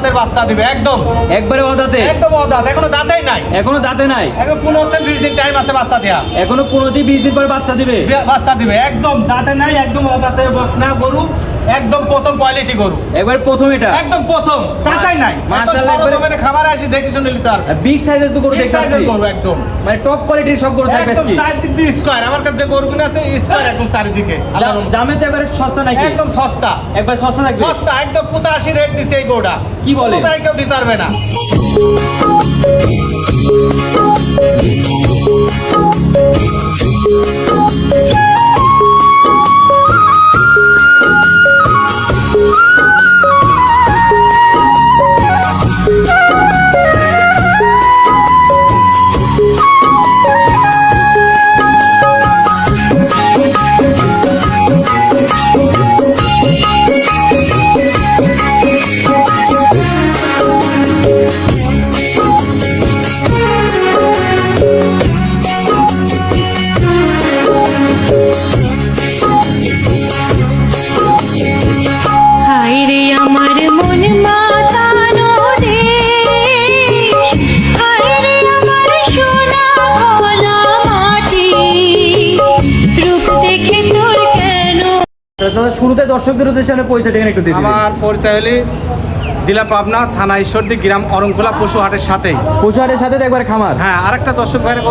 দাঁতের বাচ্চা দিবে একদম একবারে অদাঁতে একদম অদাঁত এখনো দাঁতেই নাই এখনো দাঁতে নাই এখন 15-20 দিন টাইম আছে বাচ্চা দেয়া এখনো 15-20 দিন পরে বাচ্চা দিবে বাচ্চা দিবে একদম দাঁতে নাই একদম অদাঁতে বকনা গরু একদম প্রথম কোয়ালিটি গরু একবার প্রথম এটা একদম প্রথম দাঁতাই নাই মাশাআল্লাহ একদম খামারে আসি দেখি শুনে নিতে আর বিগ সাইজের তো গরু দেখতেছি গরু একদম মানে টপ কোয়ালিটির সব গরু থাকবে একদম চারিদিকে স্কয়ার আমার কাছে যে গরুগুলো আছে স্কয়ার একদম চারিদিকে দামে তো একবারে সস্তা নাকি একদম সস্তা একবার সস্তা থাকবে সস্তা একদম 85 রেট দিছে এই গরুটা কি বলে কোথায় কেউ দিতে পারবে না শুরুতে দর্শকদের উদ্দেশ্যে পরিচয়টা একটু দিন আমার পরিচয় হলো জেলা পাবনা থানা ঈশ্বরদী গ্রাম অরংখোলা পশু হাটের সাথেই পশু হাটের সাথে একবার খামার হ্যাঁ আরেকটা দর্শক ভাইয়ের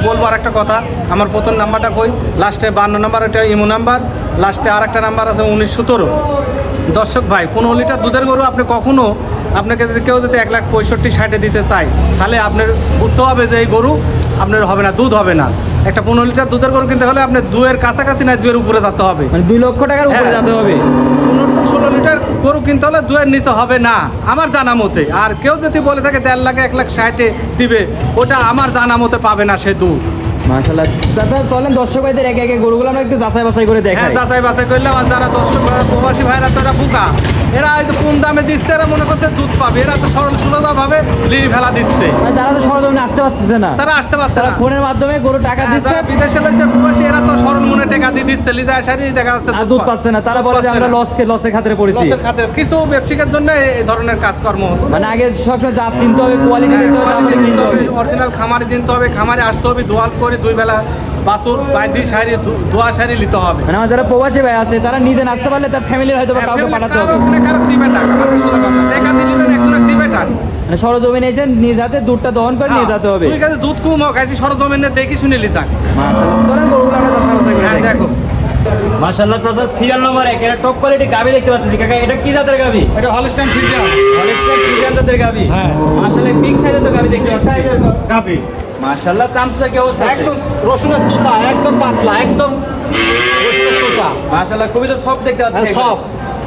বলবো আরেকটা কথা আমার প্রথম নাম্বারটা কই লাস্টে 52 নাম্বার ওটা ইমো নাম্বার লাস্টে আরেকটা নাম্বার আছে 1917 দর্শক ভাই 15 লিটার দুধের গরু আপনি কখনো আপনাকে যদি কেউ যদি 1,65,60 দিতে চায় তাহলে আপনার বুঝতে হবে যে এই গরু আপনার হবে না দুধ হবে না একটা 15 লিটার দুধের গরু কিনতে হলে আপনার 2-এর কাছাকাছি না 2-এর উপরে যেতে হবে মানে 2 লক্ষ টাকার উপরে যেতে হবে 15-16 লিটার গরু কিনতে হলে 2-এর নিচে হবে না আমার জানা মতে আর কেউ যদি বলে থাকে 1.5 লাখ 1,60,000 দিবে ওটা আমার জানা মতে পাবে না সে দুধ মাশাআল্লাহ দাদা চলেন দর্শক ভাইদের একে একে গরুগুলো আমরা একটু যাচাই বাছাই করে দেখাই হ্যাঁ যাচাই বাছাই করলাম আর যারা দর্শক প্রবাসী ভাইরা তো এরা বুকা এরা হয়তো কম দামে দিচ্ছে এরা মনে করছে দুধ পাবে এরা তো সরল সুলতা ভাবে লিলি ফেলা দিচ্ছে তারা তো সরজমিনে আসতে পারতেছে না তারা আসতে পারছে না ফোনের মাধ্যমে গরু টাকা দিচ্ছে বিদেশে লইছে প্রবাসী এরা তো সরল মনে টাকা দিয়ে দিচ্ছে লিজা সারি দেখা যাচ্ছে দুধ পাচ্ছে না তারা বলে যে আমরা লসের খাতিরে পড়েছি লসের খাতিরে কিছু ব্যবসায়ীদের জন্য এই ধরনের কাজকর্ম মানে আগে সবসময় জাত চিনতে হবে কোয়ালিটি চিনতে হবে অরিজিনাল খামারে চিনতে হবে খামারে আসতে হবে দোয়াল করে 2 বেলা বাছুর বাইদি শাড়ি দোয়া শাড়ি নিতে হবে মানে আমার যারা প্রবাসী ভাই আছে তারা নিজে আসতে পারলে তার ফ্যামিলির হয়তো কাউকে পাঠাতে হবে কারো দিবে টাকা আমার সোজা কথা টাকা দিবেন এখন দিবে টাকা মানে সরজমিনে এসে নিজ হাতে দুধটা দহন করে নিয়ে যেতে হবে তুই কাছে দুধ কম হোক আইছি সরজমিনে দেখি শুনে লিজাক মাশাআল্লাহ চলেন গরুগুলো আমরা যাচাই বাছাই করে হ্যাঁ দেখো মাশাআল্লাহ চাচা সিরিয়াল নম্বর 1 এটা টপ কোয়ালিটি গাবি দেখতে পাচ্ছি কাকা এটা কি জাতের গাবি এটা হলস্টাইন ফ্রিজিয়ান হলস্টাইন ফ্রিজিয়ান জাতের গাবি হ্যাঁ মাশাআল্লাহ বিগ সাইজের তো গাবি দেখতে পাচ্ছি সাইজের গাবি মাশাআল্লাহ চামচা কি অবস্থা একদম রসুনের চোষা একদম পাতলা একদম রসুনের চোষা মাশাআল্লাহ খুবই তো সব দেখতে পাচ্ছি সব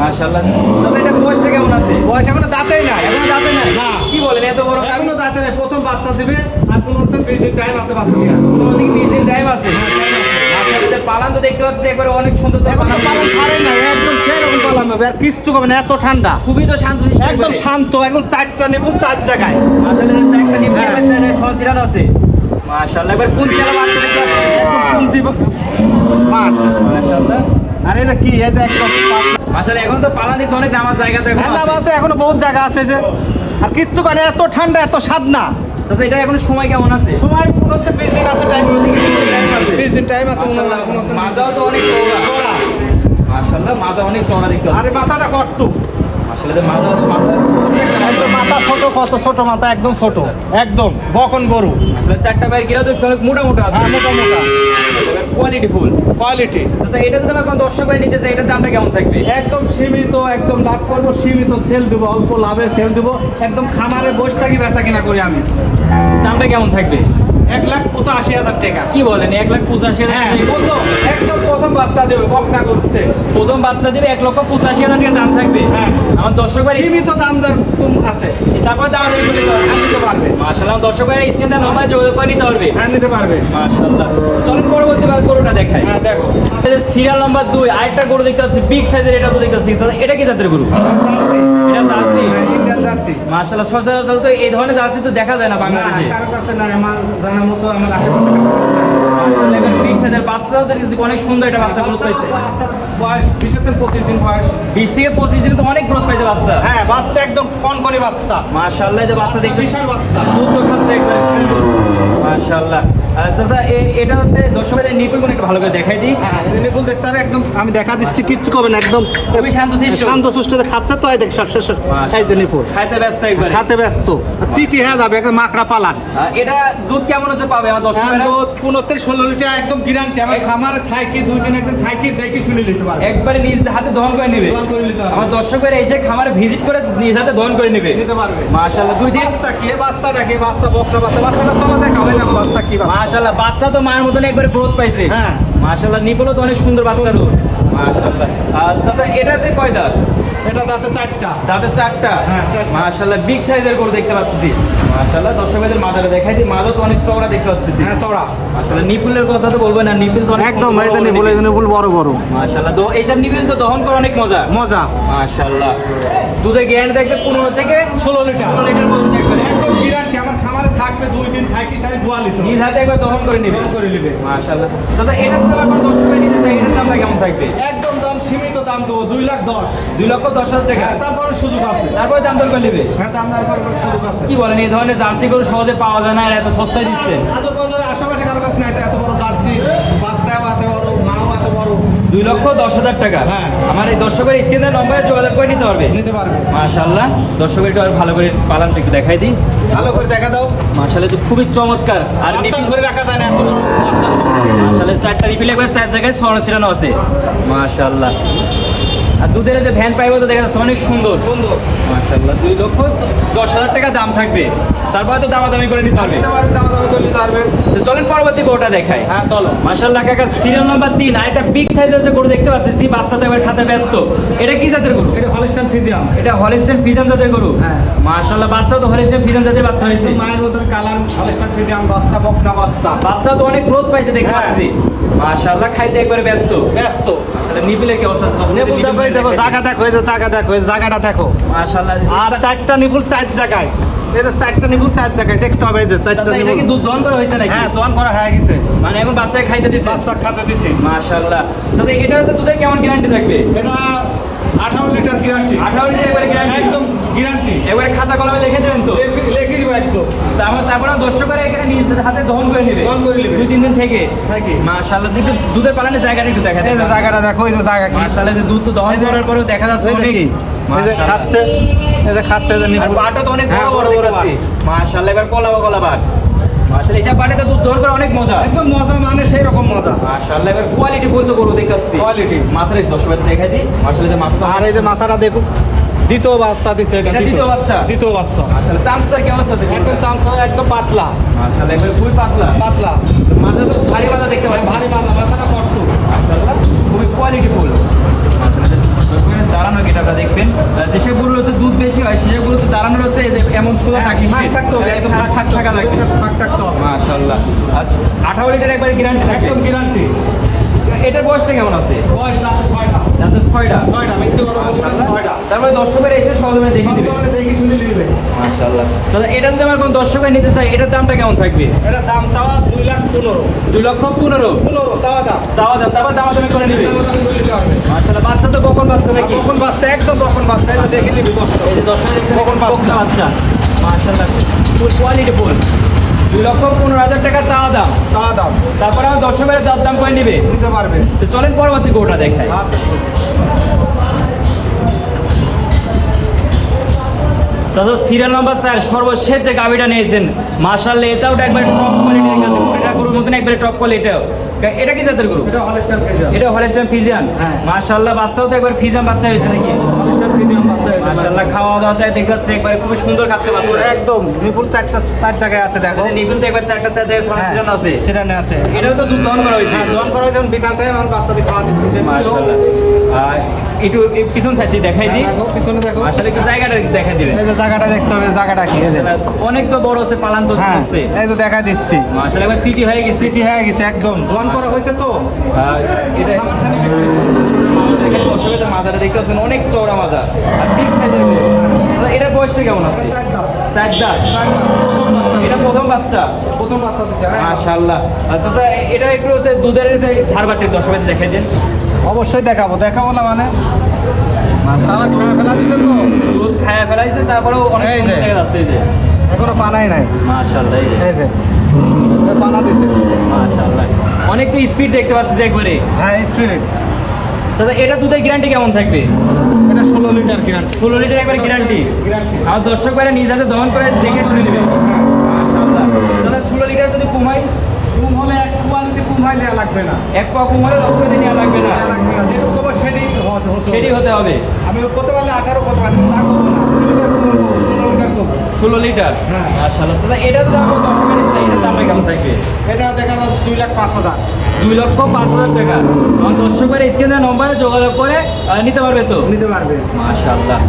মাশাআল্লাহ চাচা এটা বয়সটা কেমন আছে বয়স এখনো দাঁতেই নাই এখনো দাঁতে নাই না কি বলেন এত বড় গাবি এখনো দাঁতে নাই প্রথম বাচ্চা দিবে আর 15-20 দিন টাইম আছে বাচ্চা দেওয়ার 15 থেকে 20 দিন টাইম আছে মাশাআল্লাহ পালান তো দেখতে পাচ্ছি একবারে অনেক সুন্দর তো এখন তো পালন ছাড়ে নাই একদম সেরকম পালন হবে আর কিচ্ছু হবে না এত ঠান্ডা খুবই তো শান্ত একদম শান্ত একদম 4টা নেব 4 জায়গায় মাশাআল্লাহ চারটা নিয়ে চারটা সচিরান আছে মাশাআল্লাহ এবার কোন চেলা বাড়তে দেখতে পাচ্ছি একদম কুঞ্চি পাট মাশাআল্লাহ আরে এটা কি এটা একদম মাশাআল্লাহ এখন তো পালান দিচ্ছে অনেক নামাজ জায়গা তো এখন আছে এখনো বহুত জায়গা আছে যে আর কিচ্ছু করে এত ঠান্ডা এত স্বাদ না আচ্ছা এটা এখন সময় কেমন আছে সময় 15-20 দিন আছে টাইম 20 দিন টাইম আছে মাজাও তো অনেক চওড়া মাশাআল্লাহ মাজা অনেক চওড়া দেখতে আরে মাথাটা কত আসলে মাজা একদম মাথা ছোট কত ছোট মাথা একদম ছোট একদম বকন গরু আসলে চারটা বাইর গিরা তো অনেক মোটা মোটা আছে হ্যাঁ মোটা মোটা কোয়ালিটি ফুল কোয়ালিটি আচ্ছা এটা যদি আমরা কোন দর্শক ভাই নিতে চাই এটার দামটা কেমন থাকবে একদম সীমিত একদম লাভ করবো সীমিত সেল দেবো অল্প লাভে সেল দেবো একদম খামারে বসে থাকি বেচা কিনা করি আমি দামটা কেমন থাকবে 1,85,000 টাকা কি বলেন 1,85,000 হ্যাঁ একদম প্রথম বাচ্চা দেবে বকনা করতে প্রথম বাচ্চা দেবে 1,85,000 টাকা দাম থাকবে হ্যাঁ আমার দর্শক ভাই সীমিত দাম দর কম আছে তারপর দাম নিতে পারবে মাশাআল্লাহ দর্শক ভাই স্ক্রিনে নাম্বার যোগাযোগ করে নিতে পারবে হ্যাঁ নিতে পারবে মাশাআল্লাহ চলুন পরবর্তী গরুটা দেখাই হ্যাঁ দেখো সিরিয়াল নাম্বার 2 আরেকটা গরু দেখতে পাচ্ছি বিগ সাইজের এটা তো দেখতে পাচ্ছি এটা কি জাতের গরু এটা জার্সি ইন্ডিয়ান জার্সি মাশাআল্লাহ সচরাচর তো এই ধরনের জার্সি তো দেখা যায় না বাংলাদেশে কারো কাছে না আমার জানা মতো আমার আশেপাশে কারো কাছে না মাশাআল্লাহ বিগ সাইজের বাচ্চাও তো অনেক সুন্দর এটা বাচ্চা গ্রোথ পাইছে বয়স 20 থেকে 25 দিন বয়স। 20 থেকে 25 দিনে তো অনেক গ্রোথ পাইছে বাচ্চা। হ্যাঁ, বাচ্চা একদম কনকনে বাচ্চা। মাশাআল্লাহ, এই যে বাচ্চা দেখতে বিশাল বাচ্চা। দুধ তো খাচ্ছে একবারে সুন্দর। মাশাআল্লাহ। আচ্ছা, এটা হচ্ছে দর্শকদের নিপুল কোন একটু ভালো করে দেখাই দিই। হ্যাঁ, এই নিপুল দেখতে পারে একদম, আমি দেখা দিচ্ছি, কিচ্ছু করবে না, একদম খুবই শান্তশিষ্ট। শান্তশিষ্ট খাচ্ছে তো, এই দেখ শেষ এই যে নিপুল খাইতে ব্যস্ত একবারে। খাতে ব্যস্ত, চিটি হয়ে যাবে একদম মাকড়া পালান। এটা দুধ কেমন হচ্ছে পাবে আমার দর্শকরা? দুধ 15-16 লিটার একদম গ্যারান্টি। আমার খামারে থাকি 2 দিন একদিন থাকি, দেখি শুনে নিতে পারবে। একবারে নিজ হাতে দহন করে নেবে। দহন করে নিতে পারবে। আমার দর্শকরা এসে খামারে ভিজিট করে নিজ হাতে দহন করে নেবে। নিতে পারবে। মাশাআল্লাহ, 2 দিন। বাচ্চা কি, বাচ্চাটা কি, বাচ্চা বকনা বাচ্চা, বাচ্চাটা তলা দেখা হয়, দেখো বাচ্চা কি বাচ্চা। মাশাআল্লাহ, বাচ্চা তো মায়ের মতন একবারে গ্রোথ পাইছে। হ্যাঁ। মাশাআল্লাহ, নিপলও তো অনেক সুন্দর বাচ্চারও। মাশাআল্লাহ। আচ্ছা, এটাতে কয় দাঁত? এটা দাঁতে 4টা। দাঁতে 4টা। হ্যাঁ, 4টা। মাশাআল্লাহ, বিগ সাইজের গরু দেখতে পাচ্ছি। মাশাআল্লাহ, দর্শকদের মাজারে দেখাই দিই, মাজা তো অনেক চওড়া দেখতে পাচ্ছি। হ্যাঁ, চওড়া। মাশাআল্লাহ, নিপুলের কথা তো বলবেন না, নিপুল তো অনেক একদম সুন্দর এই যে বড় নিপুল, এই যে নিপুল বড় বড়। মাশাআল্লাহ, তো এইসব নিপুল তো দহন করা অনেক মজা। মজা। মাশাআল্লাহ, দুধের গ্যারান্টি দেখবে 15 থেকে 16 লিটার। 16 লিটার পর্যন্ত একবারে। একদম গ্যারান্টি। আমার খামারে থাকবে 2 দিন থাকি, সারি দোয়া লিটার নিজ হাতে একবার দহন করে নেবে। দহন করে নেবে। মাশাআল্লাহ। দাদা, এটা তো আবার দর্শকরা নিতে চাই, এটার দামটা কেমন থাকবে? একদম দাম সীমিত, দাম দেবো 2,10,000। 2,10,000 টাকা। হ্যাঁ, তারপরে সুযোগ আছে। তারপরে দাম দর করে নেবে। হ্যাঁ, দাম দেওয়ার পর সুযোগ আছে। কি বলেন, এই ধরনের জার্সি গরু সহজে পাওয়া যায় না, আর এত সস্তায় দিচ্ছেন? আজও বাজারে আশেপাশে কারো কাছে নাই তো, এত বড় জার্সি, বাচ্চাও এত বড়, মাও এত বড়। 2,10,000 টাকা। হ্যাঁ। আমার এই দর্শকের স্ক্রিনের নম্বরে যোগাযোগ করে নিতে পারবে। নিতে পারবে। মাশাআল্লাহ, দর্শকের একটু আর ভালো করে পালানটা একটু দেখাই দিই। ভালো করে দেখা দাও। মাশাআল্লাহ, তো খুবই চমৎকার। আর বাচ্চা নিপিল ধরে রাখা যায় না, এত বড় বাচ্চা শক্তি। মাশাআল্লাহ, 4টা নিপিল একবার 4 জায়গায় ছড়ানো ছিটানো আছে। মাশাআল্লাহ। আর দুধের যে ভ্যান পাইব তো দেখা যাচ্ছে অনেক সুন্দর। সুন্দর। মাশাআল্লাহ, 2,10,000 টাকা দাম থাকবে। তারপরে তো দামাদামি করে নিতে হবে। নিতে পারবে, দাম দাম করে নিতে পারবে। তো চলেন পরবর্তী গরুটা দেখাই। হ্যাঁ, চলো। মাশাআল্লাহ কাকা, সিরিয়াল নাম্বার 3 আর একটা বিগ সাইজের যে গরু দেখতে পাচ্ছি, বাচ্চা তো এবার খাতে ব্যস্ত। এটা কি জাতের গরু? এটা হলস্টাইন ফ্রিজিয়ান। এটা হলিস্টাইন ফ্রিজিয়ান জাতের গরু। হ্যাঁ। মাশাআল্লাহ, বাচ্চা তো হলিস্টাইন ফ্রিজিয়ান জাতের বাচ্চা হয়েছে। মায়ের মতন কালার, হলস্টাইন ফ্রিজিয়ান বাচ্চা, বকনা বাচ্চা। বাচ্চা তো অনেক গ্রোথ পাইছে দেখতে হ্যাঁ। পাচ্ছি। মাশাআল্লাহ, খাইতে একবারে ব্যস্ত। ব্যস্ত। আসলে নিপিলের কি অবস্থা? নিপুল দেখো, এই দেখো জায়গা দেখো, এই যে জায়গা দেখো, এই জায়গাটা দেখো। মাশাআল্লাহ। আর 4টা নিপুল 4 জায়গায়, এই যে 4টা নিপুল 4 জায়গায় দেখতে হবে, এই যে 4টা আচ্ছা, এটা কি নিপুল। দুধ দহন করা হয়েছে নাকি? হ্যাঁ, দোয়ান করা হয়ে গেছে, মানে এখন বাচ্চাকে খাইতে দিছে। বাচ্চা খাতে দিছি। মাশাআল্লাহ। সাথে এটা হচ্ছে দুধের কেমন গ্যারান্টি থাকবে? এটা 18 লিটার গ্যারান্টি। 18 লিটার একবারে গ্যারান্টি। একদম গ্যারান্টি। একবারে খাতা কলমে লিখে দেবেন তো? লিখে দিব একদম। তারপরে দর্শকরা এখানে নিজ হাতে দহন করে নেবে। দহন করে নেবে। 2-3 দিন থেকে। থাকি। মাশাআল্লাহ, একটু দুধের পালানের জায়গাটা একটু দেখা এই যে দেন। জায়গাটা দেখো, এই যে জায়গা কি। মাশাআল্লাহ, যে দুধ তো দহন এই যে- করার পরেও দেখা যাচ্ছে এই যে অনেক। কি, এই যে মাশাআল্লাহ। খাচ্ছে, এই যে খাচ্ছে, এই যে আর নিপুল। বাটও তো অনেক হ্যাঁ, বড় বড় দেখতে পাচ্ছি। মাশাআল্লাহ, এবার কলা বাট। মাশাআল্লাহ, এইসব বাটে তো দুধ দহন করা অনেক মজা। একদম মজা, মানে সেই রকম মজা। মাশাআল্লাহ, এবার কোয়ালিটি বলতে গরু দেখতে পাচ্ছি। কোয়ালিটি। মাথার এই দর্শকদের দেখাই দিই। মাশাআল্লাহ, যে মাথা আর এই যে মাথাটা দেখো, দ্বিতীয় বাচ্চা দিছে এটা। এটা দ্বিতীয় বাচ্চা? দ্বিতীয় বাচ্চা। মাশাআল্লাহ, চামচটার কি অবস্থা আছে? একদম চামচ, একদম পাতলা মাশাআল্লাহ, এবার খুবই পাতলা। পাতলা। মাথা তো ভারী মাথা দেখতে পাচ্ছি। ভারী পাতলা, মাথাটা কট্টু। মাশাআল্লাহ, খুবই কোয়ালিটিফুল। দাঁড়ানোর গেটাটা দেখবেন, যেসব গরু হচ্ছে দুধ বেশি হয় সেসব গরু তো দাঁড়ানোর হচ্ছে এই যে এমন সুদা থাকি ফাঁক থাকতে হবে, একদম ফাঁক থাকা লাগবে। ফাঁক থাকতে হবে। মাশাআল্লাহ। আচ্ছা, 18 লিটার একবার গ্যারান্টি থাকবে। একদম গ্যারান্টি। এটার বয়সটা কেমন আছে? বয়স দাঁতে 6টা। যাতে 6টা। 6টা, মিথ্যে কথা বলবো না, 6টা। তারপরে দর্শকের এসে সহজে দেখে সব দিবে। ধরনের দেখে শুনে নিবে। মাশাআল্লাহ। তাহলে এটার যদি আমার কোন দর্শকের নিতে চাই, এটার দামটা কেমন থাকবে? এটা দাম চাওয়া 2,15,000। 2,15,000 15 চাওয়া দাম। চাওয়া দাম, তারপর দামাদামি করে নিবে। দাম দাম করে দিতে হবে। মাশাআল্লাহ, বাচ্চা তো কখন বাচ্চা নাকি? কখন বাচ্চা, একদম কখন বাচ্চা, এটা দেখে নিবি দর্শক। এই যে দর্শকের কখন বাচ্চা? বাচ্চা। মাশাআল্লাহ, ফুল কোয়ালিটি ফুল। 2,15,000 টাকা চাওয়া দাম। চাওয়া দাম। তারপরে আমার দর্শকের দাম করে নিবে। নিতে পারবে। তো চলেন পরবর্তী গরুটা দেখাই। আচ্ছা। দাদা, সিরিয়াল নাম্বার 4 সর্বশেষ যে গাভিটা নিয়েছেন, মাশাআল্লাহ, এটাও একবার টপ কোয়ালিটির গাভি। এটা গরুর মতন একবারে টপ কোয়ালিটি। এটা কি জাতের গরু? এটা হলস্টাইন ফ্রিজিয়ান। এটা হলিস্টাইন ফ্রিজিয়ান। হ্যাঁ। মাশাআল্লাহ, বাচ্চাও তো একবার ফ্রিজিয়ান বাচ্চা হয়েছে নাকি? হলস্টাইন ফ্রিজিয়ান বাচ্চা হয়েছে। মাশাআল্লাহ, খাওয়া দাওয়াতে দেখা যাচ্ছে একবারে খুব সুন্দর খাচ্ছে বাচ্চা। একদম নিপুল 4 জায়গায় আছে দেখো। নিপুল তো একবার 4টা জায়গায় সরাসরি আছে। সেটা নিয়ে আছে। এটাও তো দুধ দহন করা হয়েছে। হ্যাঁ, দোয়ান করা হয়েছে, বিকাল টাইম আমার বাচ্চাদের খাওয়া দিচ্ছি। মাশাআল্লাহ। আর একটু পিছন সাইডটি দেখাই দিই। দেখো, পিছনে দেখো। মাশাআল্লাহ, একটু জায়গাটা দেখাই দিবেন। এই যে জায়গাটা দেখতে হবে, জায়গাটা কি, এই যে। অনেক তো বড় হচ্ছে, পালান তো হ্যাঁ, হচ্ছে। এই তো দেখা দিচ্ছি। মাশাআল্লাহ, একবার চিটি হয়ে গেছে। সিটি হয়ে গেছে একদম। দোয়ান করা হয়েছে তো। আর এটা খামারখানে বিক্রি করবো। দেখেন দর্শকের মাজাটা দেখতে পাচ্ছেন, অনেক চওড়া মাজা আর বিগ সাইজের গরু। এটার বয়সটা কেমন আছে? 4 দাম। চার দাঁত, এটা প্রথম বাচ্চা। প্রথম বাচ্চা দিচ্ছে, হ্যাঁ। মাশাআল্লাহ। আচ্ছা তো এটা একটু হচ্ছে দুধের ধারবাটির দর্শকদের দেখাই দেন। অবশ্যই দেখাবো না মানে খাওয়া ফেলা দিচ্ছেন তো, দুধ খায়া ফেলাইছে, তারপরেও অনেক এই যে। সুন্দর দেখা যাচ্ছে। এই যে এখনো পানাই নাই, মাশাআল্লাহ, এই যে এই যে পানা দিছে, মাশাআল্লাহ, অনেক তো স্পিড দেখতে পাচ্ছি একবারে। হ্যাঁ স্পিরিট। আচ্ছা এটা দুধের গ্যারান্টি কেমন থাকবে? এটা 16 লিটার গ্যারান্টি। 16 লিটার একবার গ্যারান্টি। আর দর্শক ভাইরা নিজ হাতে দহন করে দেখে শুনে নেবে। মাশাআল্লাহ। দাদা 16 লিটার যদি কমাই, কম হলে এক কুয়া যদি কম হয় নেওয়া লাগবে না, এক পা কম হলে দর্শকদের নেওয়া লাগবে না, নেওয়া লাগবে না, যেটুকু কমো সেটাই হতো। সেটি হতে হবে। আমি কত পারলে 18 কত পারতাম, তা কমবো না, 2 লিটার কমবো, 16 লিটার কমবো। 16 লিটার, হ্যাঁ। মাশাআল্লাহ। দাদা এটার দাম দর্শকের চাই, এটার দামটা কেমন থাকবে? এটা দেখা যাচ্ছে 2,05,000। 2,05,000 টাকা। আমার দর্শক ভাইরা স্ক্রিনে নম্বরে যোগাযোগ করে নিতে পারবে তো? নিতে পারবে। মাশাআল্লাহ।